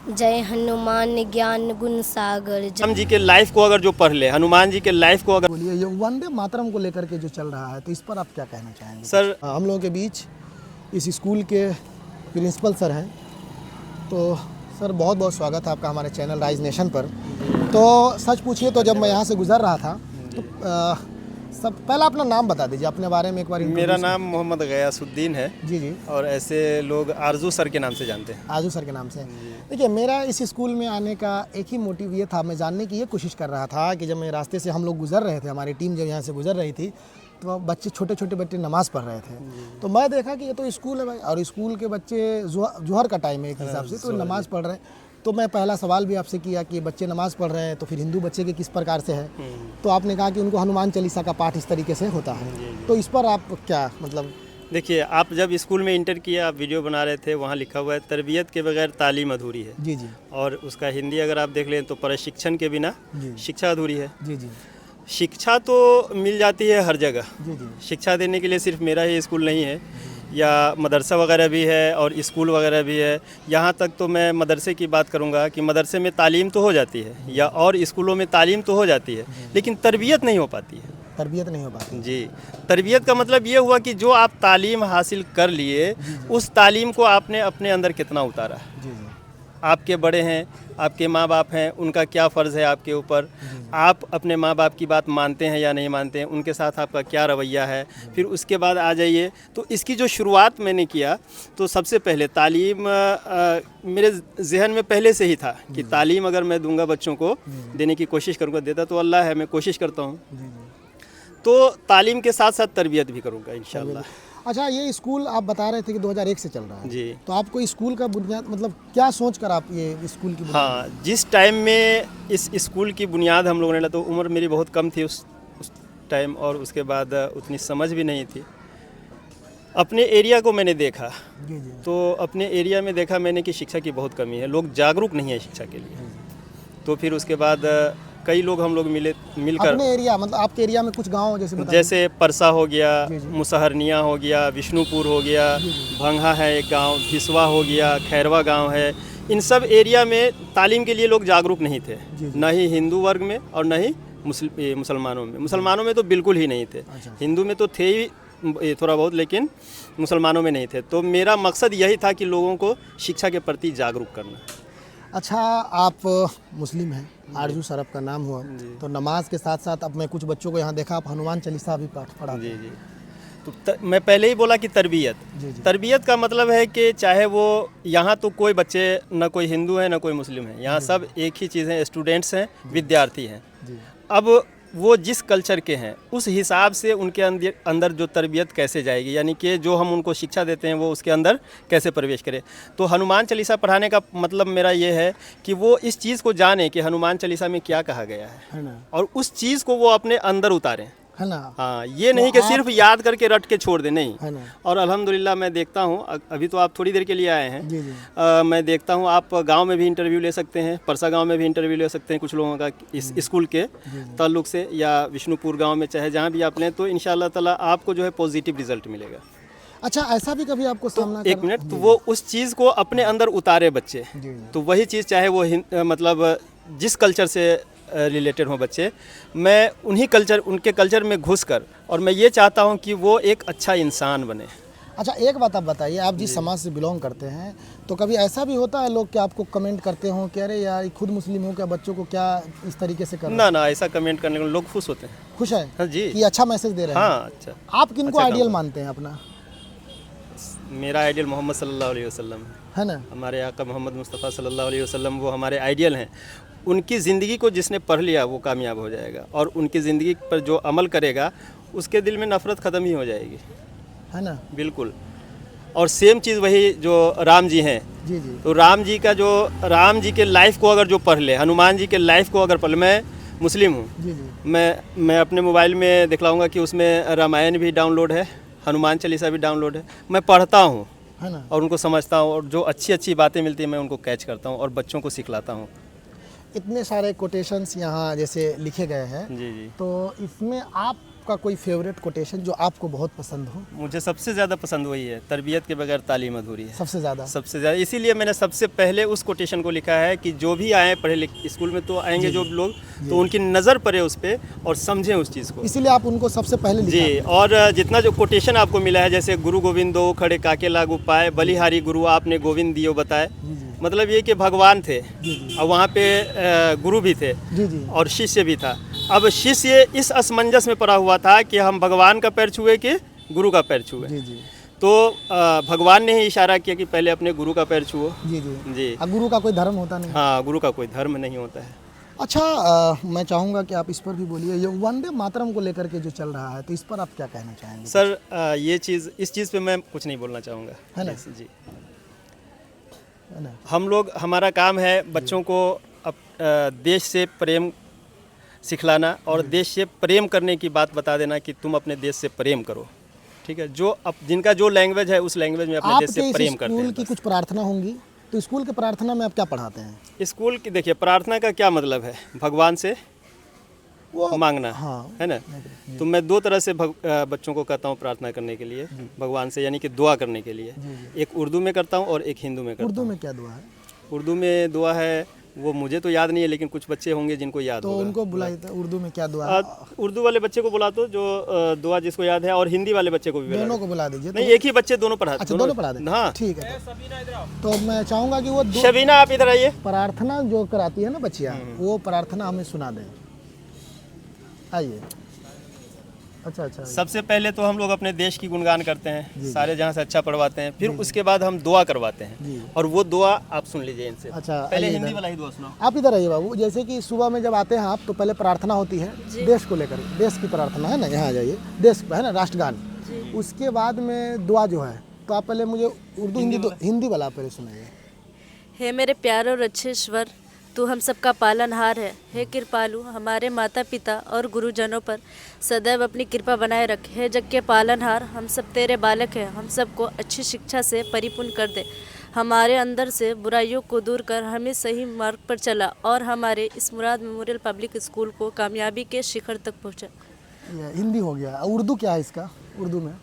जय हनुमान ज्ञान गुण सागर। राम जी के लाइफ को अगर जो पढ़ ले, हनुमान जी के लाइफ को अगर बोलिए, ये वंदे मातरम को लेकर के जो चल रहा है तो इस पर आप क्या कहना चाहेंगे? सर हम लोगों के बीच इस स्कूल के प्रिंसिपल सर हैं। तो सर बहुत बहुत स्वागत है आपका हमारे चैनल राइज नेशन पर। तो सच पूछिए तो जब मैं यहाँ से गुजर रहा था तो सब पहला अपना नाम बता दीजिए, अपने बारे में एक बार। मेरा नाम मोहम्मद गयासुद्दीन है। जी जी। और ऐसे लोग आरजू सर के नाम से जानते हैं। आजू सर के नाम से। देखिए, मेरा इस स्कूल में आने का एक ही मोटिव ये था, मैं जानने की ये कोशिश कर रहा था कि जब मैं रास्ते से हम लोग गुजर रहे थे, हमारी टीम जब यहाँ से गुजर रही थी तो बच्चे छोटे छोटे बच्चे नमाज़ पढ़ रहे थे। तो मैं देखा कि ये तो स्कूल है भाई, और स्कूल के बच्चे जोहर का टाइम है एक हिसाब से, तो नमाज़ पढ़ रहे हैं। तो मैं पहला सवाल भी आपसे किया कि बच्चे नमाज़ पढ़ रहे हैं तो फिर हिंदू बच्चे के किस प्रकार से है। तो आपने कहा कि उनको हनुमान चालीसा का पाठ इस तरीके से होता है। तो इस पर आप क्या मतलब? देखिए, आप जब स्कूल में इंटर किया, आप वीडियो बना रहे थे, वहाँ लिखा हुआ है तरबियत के बगैर तालीम अधूरी है। जी जी। और उसका हिंदी अगर आप देख लें तो प्रशिक्षण के बिना शिक्षा अधूरी है। जी जी। शिक्षा तो मिल जाती है हर जगह। जी जी। शिक्षा देने के लिए सिर्फ मेरा ही स्कूल नहीं है, या मदरसा वगैरह भी है और स्कूल वगैरह भी है। यहाँ तक तो मैं मदरसे की बात करूँगा कि मदरसे में तालीम तो हो जाती है, या और स्कूलों में तालीम तो हो जाती है, लेकिन तरबियत नहीं हो पाती है। तरबियत नहीं हो पाती जी। तरबियत का मतलब ये हुआ कि जो आप तालीम हासिल कर लिए, उस तालीम को आपने अपने अंदर कितना उतारा। जी जी। आपके बड़े हैं, आपके माँ बाप हैं, उनका क्या फ़र्ज़ है आपके ऊपर। आप अपने माँ बाप की बात मानते हैं या नहीं मानते हैं, उनके साथ आपका क्या रवैया है। फिर उसके बाद आ जाइए, तो इसकी जो शुरुआत मैंने किया तो सबसे पहले तालीम मेरे जहन में पहले से ही था कि तालीम अगर मैं दूंगा, बच्चों को देने की कोशिश करूँगा, देता तो अल्लाह है, मैं कोशिश करता हूँ, तो तालीम के साथ साथ तरबियत भी करूँगा इंशाअल्लाह। अच्छा, ये स्कूल आप बता रहे थे कि 2001 से चल रहा है। जी। तो आपको स्कूल का बुनियाद मतलब क्या सोच कर आप ये स्कूल की हाँ, जिस टाइम में इस स्कूल की बुनियाद हम लोगों ने, तो उम्र मेरी बहुत कम थी उस टाइम, और उसके बाद उतनी समझ भी नहीं थी। अपने एरिया को मैंने देखा, जी जी। तो अपने एरिया में देखा मैंने कि शिक्षा की बहुत कमी है, लोग जागरूक नहीं है शिक्षा के लिए। तो फिर उसके बाद कई लोग हम लोग मिलकर अपने एरिया मतलब आपके एरिया में कुछ गांव जैसे परसा हो गया, जी जी। मुसहरनिया हो गया, विष्णुपुर हो गया, भंगा है एक गांव, भिसवा हो गया, खैरवा गांव है। इन सब एरिया में तालीम के लिए लोग जागरूक नहीं थे, न ही हिंदू वर्ग में और न ही मुसलमानों में। मुसलमानों में तो बिल्कुल ही नहीं थे। अच्छा। हिंदू में तो थे ही थोड़ा बहुत, लेकिन मुसलमानों में नहीं थे। तो मेरा मकसद यही था कि लोगों को शिक्षा के प्रति जागरूक करना। अच्छा, आप मुस्लिम हैं, आरजू सर आपका नाम हुआ, तो नमाज के साथ साथ अब मैं कुछ बच्चों को यहाँ देखा आप हनुमान चालीसा भी पाठ पढ़ाते जी हैं। जी। तो मैं पहले ही बोला कि तरबियत। जी जी। तरबियत का मतलब है कि चाहे वो यहाँ तो कोई बच्चे, न कोई हिंदू है न कोई मुस्लिम है, यहाँ सब एक ही चीज़ है, स्टूडेंट्स हैं, विद्यार्थी हैं। जी। अब वो जिस कल्चर के हैं उस हिसाब से उनके अंदर जो तरबियत कैसे जाएगी, यानी कि जो हम उनको शिक्षा देते हैं वो उसके अंदर कैसे प्रवेश करे। तो हनुमान चालीसा पढ़ाने का मतलब मेरा ये है कि वो इस चीज़ को जाने कि हनुमान चालीसा में क्या कहा गया है ना, और उस चीज़ को वो अपने अंदर उतारें। है ना। हाँ, ये तो नहीं कि सिर्फ याद करके रट के छोड़ दे, नहीं। है ना। और अल्हम्दुलिल्लाह मैं देखता हूँ, अभी तो आप थोड़ी देर के लिए आए हैं। जी जी। मैं देखता हूँ आप गांव में भी इंटरव्यू ले सकते हैं, परसा गांव में भी इंटरव्यू ले सकते हैं कुछ लोगों का इस स्कूल के ताल्लुक से, या विष्णुपुर गांव में, चाहे जहाँ भी आप लें, तो इंशाअल्लाह ताला आपको जो है पॉजिटिव रिजल्ट मिलेगा। अच्छा, ऐसा भी कभी आपको सामना एक मिनट, तो वो उस चीज़ को अपने अंदर उतारे बच्चे। जी। तो वही चीज़, चाहे वो मतलब जिस कल्चर से रिलेटेड हो बच्चे, मैं उनके कल्चर में घुसकर, और मैं ये चाहता हूँ कि वो एक अच्छा इंसान बने। अच्छा, एक बात आप बताइए, आप जिस समाज से बिलोंग करते हैं, तो कभी ऐसा भी होता है लोग कि आपको कमेंट करते हो कि अरे यार खुद मुस्लिम हो क्या, बच्चों को क्या इस तरीके से करना? ना, ऐसा कमेंट करने को लोग खुश होते हैं। खुश है? हाँ जी। कि अच्छा मैसेज दे रहे हैं। हाँ, अच्छा। आप किनको अच्छा आइडियल काम। मानते हैं अपना? मेरा आइडियल मोहम्मद सल्लल्लाहु अलैहि वसल्लम है ना। हमारे आका मोहम्मद मुस्तफ़ा सल्लल्लाहु अलैहि वसल्लम, वो हमारे आइडियल हैं। उनकी ज़िंदगी को जिसने पढ़ लिया वो कामयाब हो जाएगा, और उनकी ज़िंदगी पर जो अमल करेगा उसके दिल में नफ़रत ख़त्म ही हो जाएगी। है ना। बिल्कुल। और सेम चीज़ वही जो राम जी हैं। जी जी। तो राम जी के लाइफ को अगर जो पढ़ ले, हनुमान जी के लाइफ को अगर पढ़ ले, मैं मुस्लिम हूँ। जी जी। मैं अपने मोबाइल में दिखलाऊंगा कि उसमें रामायण भी डाउनलोड है, हनुमान चालीसा भी डाउनलोड है। मैं पढ़ता हूँ, है ना। और उनको समझता हूँ, और जो अच्छी अच्छी बातें मिलती हैं मैं उनको कैच करता हूँ और बच्चों को सिखलाता हूँ। इतने सारे कोटेशंस यहाँ जैसे लिखे गए हैं, जी जी। तो इसमें आप आपका कोई फेवरेट कोटेशन जो आपको बहुत पसंद हो? मुझे सबसे ज़्यादा पसंद वही है, तरबियत के बगैर तालीम अधूरी है। सबसे ज़्यादा सबसे ज़्यादा इसीलिए मैंने सबसे पहले उस कोटेशन को लिखा है कि जो भी आए पढ़े लिखे स्कूल में तो आएंगे जो लोग, तो उनकी नज़र पड़े उस पर और समझें उस चीज़ को। इसीलिए आप उनको सबसे पहले लिखा। जी, और जितना जो कोटेशन आपको मिला है, जैसे गुरु गोविंद दो खड़े काके लागू पाए, बलिहारी गुरु आपने गोविंद दियो बताए, मतलब ये कि भगवान थे और वहाँ पे गुरु भी थे जी जी और शिष्य भी था। अब शिष्य इस असमंजस में पड़ा हुआ था कि हम भगवान का पैर छुए कि गुरु का पैर छुए। जी जी तो भगवान ने ही इशारा किया कि पहले अपने गुरु का पैर छुओ। जी जी जी, गुरु का कोई धर्म होता नहीं। हाँ, गुरु का कोई धर्म नहीं होता है। अच्छा, मैं चाहूँगा कि आप इस पर भी बोलिए, ये वंदे मातरम को लेकर के जो चल रहा है, तो इस पर आप क्या कहना चाहेंगे? सर, ये चीज़, इस चीज़ पे मैं कुछ नहीं बोलना चाहूँगा, है ना? जी। है ना? हम लोग, हमारा काम है बच्चों को देश से प्रेम सिखलाना और देश से प्रेम करने की बात बता देना कि तुम अपने देश से प्रेम करो, ठीक है। जो जिनका जो लैंग्वेज है उस लैंग्वेज में अपने देश से प्रेम करते हैं। स्कूल की कुछ प्रार्थना होंगी, तो स्कूल की प्रार्थना में आप क्या पढ़ाते हैं? स्कूल की देखिए, प्रार्थना का क्या मतलब है? भगवान से वो मांगना, हाँ, है ना। तो मैं दो तरह से बच्चों को कहता हूँ प्रार्थना करने के लिए भगवान से, यानी कि दुआ करने के लिए। एक उर्दू में करता हूँ और एक हिंदू में करता हूँ। उर्दू में क्या दुआ है? उर्दू में दुआ है, वो मुझे तो याद नहीं है, लेकिन कुछ बच्चे होंगे जिनको याद तो होगा। उनको बुलाइए, तो उर्दू में क्या दुआ है? उर्दू वाले बच्चे को बुला दो जो दुआ जिसको याद है, और हिंदी वाले बच्चे को भी बुला दोनों दो। को बुला दीजिए। नहीं, एक ही बच्चे दोनों पढ़ाते। अच्छा, दोनों पढ़ा दें? हाँ, ठीक है। तो मैं चाहूँगा कि वो शबीना आप इधर आइए। प्रार्थना जो कराती है ना बच्चियाँ, वो प्रार्थना हमें सुना दें। आइए। अच्छा अच्छा। सबसे पहले तो हम लोग अपने देश की गुणगान करते हैं, सारे जहाँ से अच्छा पढ़वाते हैं, फिर उसके बाद हम दुआ करवाते हैं, और वो दुआ आप सुन लीजिए इनसे। अच्छा, पहले आइए हिंदी इधर। वाला ही दुआ सुनाओ। आप इधर आइए बाबू। जैसे कि सुबह में जब आते हैं आप, तो पहले प्रार्थना होती है देश को लेकर, देश की प्रार्थना है ना, यहाँ आ जाइए, देश है ना, राष्ट्रगान। उसके बाद में दुआ जो है, तो आप पहले मुझे उर्दू हिंदी वाला आप पहले सुनाइए। हे मेरे प्यारे और अच्छे ईश्वर, तू हम सबका पालनहार है। हे कृपालु, हमारे माता पिता और गुरुजनों पर सदैव अपनी कृपा बनाए रख। हे जग के पालनहार, हम सब तेरे बालक हैं, हम सबको अच्छी शिक्षा से परिपूर्ण कर दे। हमारे अंदर से बुराइयों को दूर कर हमें सही मार्ग पर चला और हमारे इस मुराद मेमोरियल पब्लिक स्कूल को कामयाबी के शिखर तक पहुँचा। ये हिंदी हो गया। उर्दू क्या है इसका? उर्दू में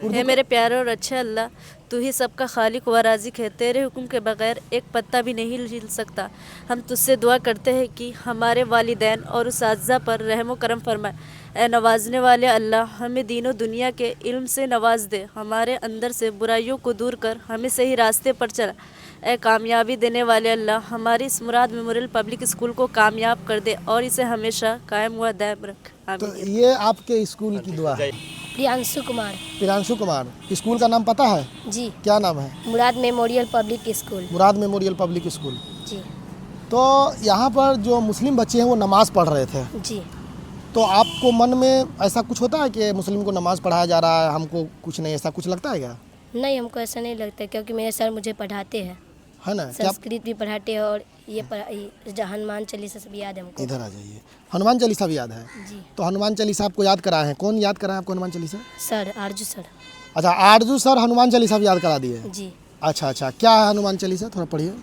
हे मेरे प्यारे और अच्छे अल्लाह, तू ही सबका खालिक व राज़िक है। तेरे हुक्म के बगैर एक पत्ता भी नहीं हिल सकता। हम तुझसे दुआ करते हैं कि हमारे वालिदैन और उस अज़ा पर रहमो करम फरमाए। ए नवाजने वाले अल्लाह, हमें दीनों दुनिया के इल्म से नवाज दे। हमारे अंदर से बुराइयों को दूर कर हमें सही रास्ते पर चला। ए कामयाबी देने वाले अल्लाह, हमारी इस मुराद मेमोरियल पब्लिक स्कूल को कामयाब कर दे और इसे हमेशा कायम व दायम रख। तो आमीन। ये आपके स्कूल की दुआ है। प्रियांशु कुमार। प्रियांशु कुमार। स्कूल का नाम पता है? जी, क्या नाम है? मुराद मेमोरियल पब्लिक स्कूल। मुराद मेमोरियल पब्लिक स्कूल। जी तो यहाँ पर जो मुस्लिम बच्चे हैं वो नमाज़ पढ़ रहे थे, जी। तो आपको मन में ऐसा कुछ होता है कि मुस्लिम को नमाज़ पढ़ाया जा रहा है, हमको कुछ नहीं, ऐसा कुछ लगता है क्या? नहीं, हमको ऐसा नहीं लगता, क्योंकि मेरे सर मुझे पढ़ाते हैं, है ना? क्या संस्कृत भी पढ़ाते हैं, और ये हनुमान चालीसा सब याद है हमको। इधर आ जाइए। हनुमान चालीसा भी याद है? जी। तो हनुमान चालीसा आपको याद कराए हैं? कौन याद कराए आपको हनुमान चालीसा? सर, आरजू सर। अच्छा, आरजू सर हनुमान चालीसा भी याद करा दिए? जी। अच्छा अच्छा, क्या है हनुमान चालीसा, थोड़ा पढ़िए।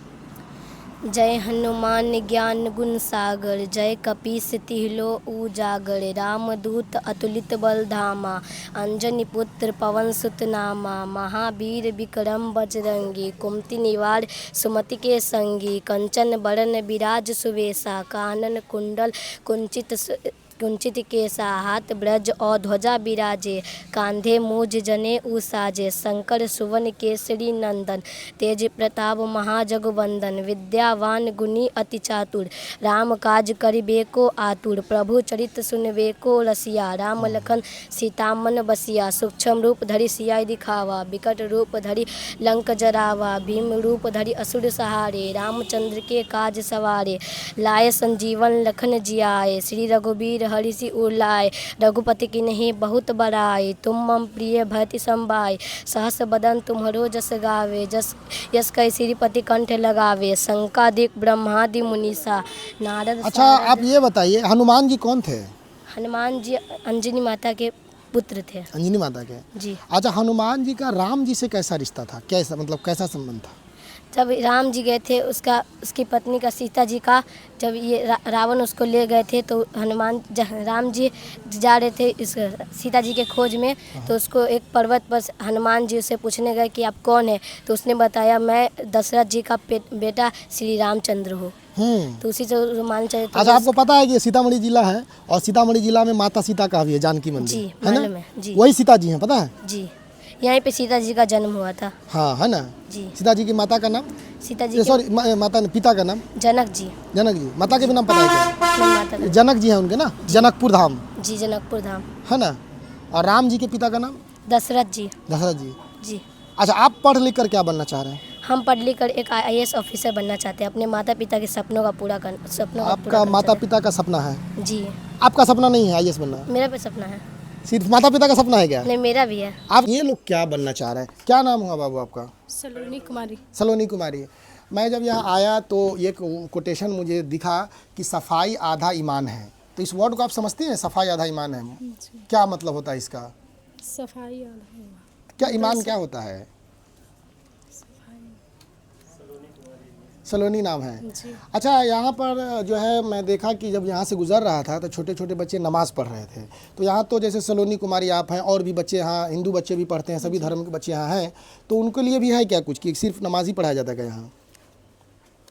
जय हनुमान ज्ञान गुण सागर, जय कपीस तिहलो उजागर, रामदूत अतुलित बल धामा, अंजनी पुत्र पवन सुत नामा, महावीर विक्रम बजरंगी, कुमति निवार सुमति के संगी, कंचन बरन विराज सुवेशा, कानन कुंडल कुंचित केसा, हाथ ब्रज और ध्वजा विराजे, कांधे मूज जने उसाजे, शंकर सुवन केसरी नंदन, तेज प्रताप महाजगवंदन, विद्यावान गुणी अति चातुर, राम काज करिबेको आतुर, प्रभु चरित सुनबेको रसिया, राम लखन सीता मन बसिया, सूक्ष्म रूप धरि सियाई दिखावा, विकट रूप धरि लंक जरावा, भीम रूप धरि असुर सहारे, रामचंद्र के काज सवारे, लाए संजीवन लखन जियाए, श्री रघुबीर हरि सी उलाए, रघुपति की नहीं बहुत बड़ाई, तुम मम प्रिय भरति संभाय, सहस बदन तुम्हरो जस गावे, जस यस कै श्रीपति कंठ लगावे, शंकादिक ब्रह्मादि मुनीसा, नारद। अच्छा, आप ये बताइए हनुमान जी कौन थे? हनुमान जी अंजनी माता के पुत्र थे। अंजनी माता के? जी। अच्छा, हनुमान जी का राम जी से कैसा रिश्ता था? कैसा, मतलब कैसा संबंध था? जब राम जी गए थे उसकी पत्नी का सीता जी का, जब ये रावण उसको ले गए थे तो राम जी जा रहे थे इस सीता जी के खोज में, तो उसको एक पर्वत पर हनुमान जी उसे पूछने गए कि आप कौन है, तो उसने बताया मैं दशरथ जी का बेटा श्री रामचंद्र हूँ। तो उसी से रोमांच चरित्र। अच्छा, आपको पता है कि ये सीतामढ़ी जिला है और सीतामढ़ी जिला में माता सीता का भी है जानकी मंदिर, जी, है मालूम ना? है, जी। वही सीता जी हैं, पता है? जी, यहीं पे सीता जी का जन्म हुआ था। हाँ, है ना? जी। सीता जी की माता का नाम, सीता जी सॉरी माता पिता का नाम जनक जी। जनक जी। माता के भी नाम पता है क्या? नहीं, माता का। जनक जी हैं उनके ना, जनकपुर धाम, जी, जनकपुर धाम। है ना? और राम जी के पिता का नाम दशरथ जी। दशरथ जी। जी, अच्छा, आप पढ़ लिख कर क्या बनना चाह रहे हैं? हम पढ़ लिख कर एक IAS ऑफिसर बनना चाहते हैं, अपने माता पिता के सपनों का पूरा आपका माता पिता का सपना है, जी, आपका सपना नहीं है IAS बनना? मेरा भी सपना है। सिर्फ माता पिता का सपना है क्या? नहीं, मेरा भी है। आप ये लोग क्या बनना चाह रहे हैं? क्या नाम हुआ बाबू आपका? सलोनी कुमारी। सलोनी कुमारी। मैं जब यहाँ आया तो ये कोटेशन मुझे दिखा कि सफाई आधा ईमान है, तो इस वर्ड को आप समझते हैं? सफाई आधा ईमान है, क्या मतलब होता है इसका? सफाई क्या ईमान क्या होता है? सलोनी नाम है। जी। अच्छा, यहाँ पर जो है मैं देखा कि जब यहाँ से गुजर रहा था तो छोटे छोटे बच्चे नमाज़ पढ़ रहे थे, तो यहाँ तो जैसे सलोनी कुमारी आप हैं और भी बच्चे यहाँ हिंदू बच्चे भी पढ़ते हैं, सभी धर्म के बच्चे यहाँ हैं, तो उनके लिए भी है क्या कुछ कि सिर्फ नमाज ही पढ़ाया जाता है यहाँ?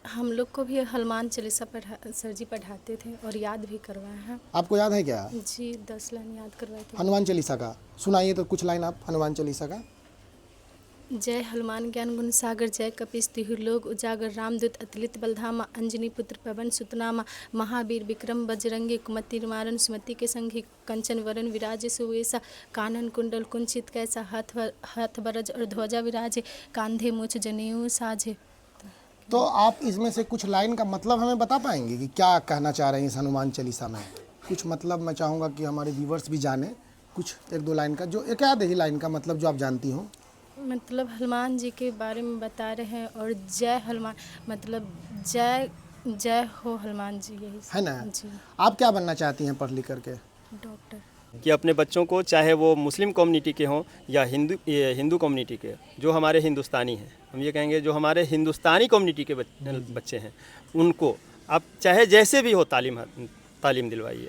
हम लोग को भी हनुमान चालीसा सर जी पढ़ाते थे और याद भी करवाए हैं। आपको याद है क्या जी, 10 लाइन याद करवाए थे। हनुमान चालीसा का? सुनाइए तो कुछ लाइन आप हनुमान चालीसा का। जय हनुमान ज्ञान गुण सागर, जय कपीस तिहु लोक उजागर, रामदूत अतुलित बलधामा, अंजनी पुत्र पवन सुतनामा, महावीर विक्रम बजरंगी, कुमति निवारण सुमति के संगी, कंचन वरण विराजे सुवेशा, कानन कुंडल कुंचित कैसा, हाथ बरज और ध्वजा विराजे, कांधे मुछ जनेऊ साझे। तो आप इसमें से कुछ लाइन का मतलब हमें बता पाएंगे कि क्या कहना चाह रहे हैं इस हनुमान चालीसा में? कुछ मतलब मैं चाहूँगा कि हमारे व्यूवर्स भी जाने, कुछ एक दो लाइन का, जो एक आध ही लाइन का मतलब जो आप जानती हो। मतलब हनुमान जी के बारे में बता रहे हैं और जय हनुमान मतलब जय जय हो हनुमान जी, यही है ना? जी। आप क्या बनना चाहती हैं पढ़ लिख करके? डॉक्टर। कि अपने बच्चों को, चाहे वो मुस्लिम कम्युनिटी के हों या हिंदू कम्युनिटी के, जो हमारे हिंदुस्तानी हैं, हम ये कहेंगे जो हमारे हिंदुस्तानी कम्युनिटी के बच्चे हैं, उनको आप चाहे जैसे भी हो तालीम दिलवाइए।